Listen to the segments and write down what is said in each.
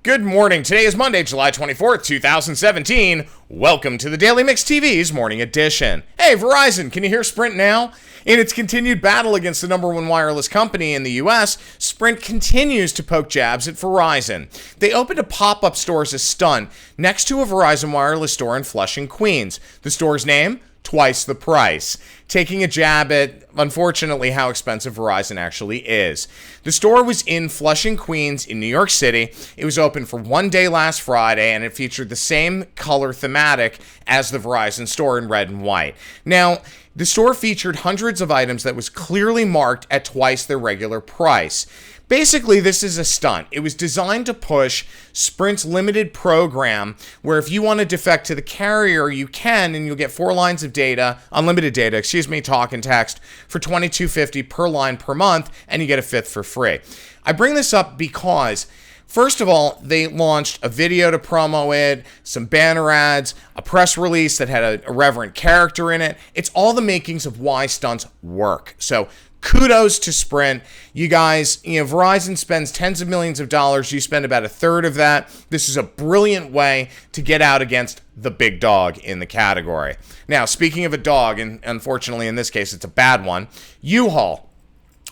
Good morning. Today is Monday, July 24th, 2017. Welcome to the Daily Mix TV's Morning Edition. Hey, Verizon, can you hear Sprint now? In its continued battle against the number one wireless company in the U.S., Sprint continues to poke jabs at Verizon. They opened a pop-up stores as Stunt next to a Verizon wireless store in Flushing, Queens. The store's name? Twice the price, taking a jab at, unfortunately, how expensive Verizon actually is. The store was in Flushing, Queens in New York City. It was open for one day last Friday, and it featured the same color thematic as the Verizon store in red and white. Now, the store featured hundreds of items that was clearly marked at twice their regular price. Basically, this is a stunt. It was designed to push Sprint's limited program where if you want to defect to the carrier, you can, and you'll get 4 lines of data, unlimited data, talk and text for $22.50 per line per month, and you get a fifth for free. I bring this up because first of all, they launched a video to promo it, some banner ads, a press release that had a irreverent character in it. It's all the makings of why stunts work. So kudos to Sprint. You guys, Verizon spends tens of millions of dollars. You spend about a third of that. This is a brilliant way to get out against the big dog in the category. Now, speaking of a dog, and unfortunately in this case it's a bad one, U-Haul,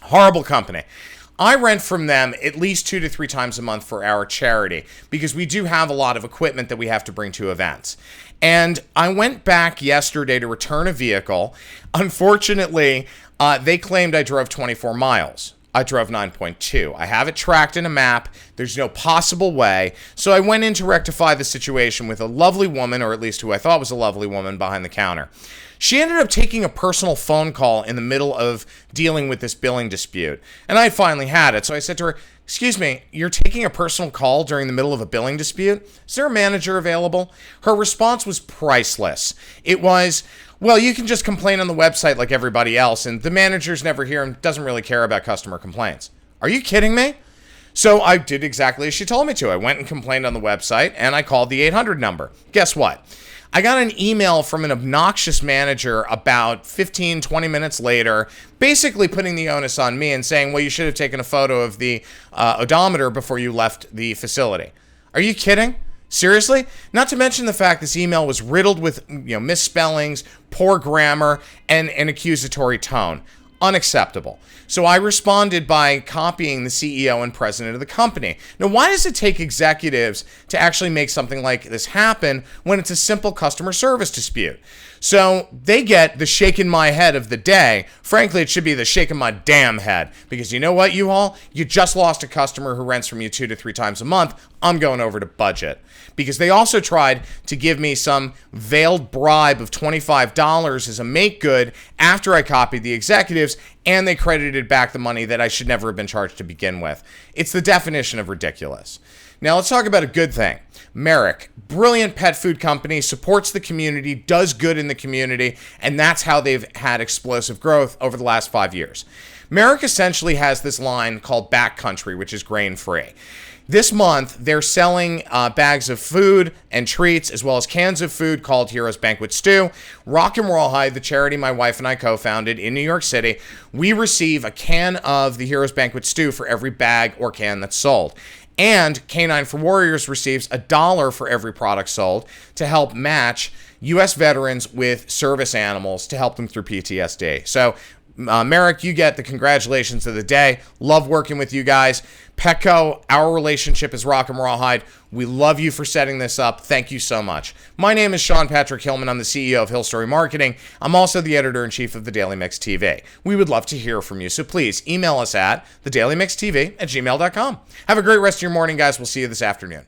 horrible company. I rent from them at least 2 to 3 times a month for our charity because we do have a lot of equipment that we have to bring to events. And I went back yesterday to return a vehicle. Unfortunately, they claimed I drove 24 miles. I drove 9.2. I have it tracked in a map. There's no possible way. So I went in to rectify the situation with a lovely woman, or at least who I thought was a lovely woman, behind the counter. She ended up taking a personal phone call in the middle of dealing with this billing dispute. And I finally had it. So I said to her, "Excuse me, you're taking a personal call during the middle of a billing dispute? Is there a manager available?" Her response was priceless. It was, "Well, you can just complain on the website like everybody else, and the manager's never here and doesn't really care about customer complaints." Are you kidding me? So I did exactly as she told me to. I went and complained on the website, and I called the 800 number. Guess what? I got an email from an obnoxious manager about 15, 20 minutes later, basically putting the onus on me and saying, "Well, you should have taken a photo of the odometer before you left the facility." Are you kidding? Seriously? Not to mention the fact this email was riddled with misspellings, poor grammar, and an accusatory tone. Unacceptable. So I responded by copying the CEO and president of the company. Now, why does it take executives to actually make something like this happen when it's a simple customer service dispute? So they get the shaking my head of the day. Frankly, it should be the shaking my damn head. Because you know what, U-Haul? You just lost a customer who rents from you 2 to 3 times a month. I'm going over to budget. Because they also tried to give me some veiled bribe of $25 as a make good after I copied the executives, and they credited back the money that I should never have been charged to begin with. It's the definition of ridiculous. Now let's talk about a good thing. Merrick, brilliant pet food company, supports the community, does good in the community, and that's how they've had explosive growth over the last 5 years. Merrick essentially has this line called Backcountry, which is grain-free. This month, they're selling bags of food and treats, as well as cans of food called Heroes Banquet Stew. Rock and Rawhide, the charity my wife and I co-founded in New York City, we receive a can of the Heroes Banquet Stew for every bag or can that's sold. And Canine for Warriors receives $1 for every product sold to help match U.S. veterans with service animals to help them through PTSD. So, Merrick, you get the congratulations of the day. Love working with you guys. Petco, our relationship is Rock and Rawhide. We love you for setting this up. Thank you so much. My name is Sean Patrick Hillman. I'm the CEO of Hill Story Marketing. I'm also the editor-in-chief of the Daily Mix TV. We would love to hear from you, so please email us at thedailymixtv@gmail.com. Have a great rest of your morning, guys. We'll see you this afternoon.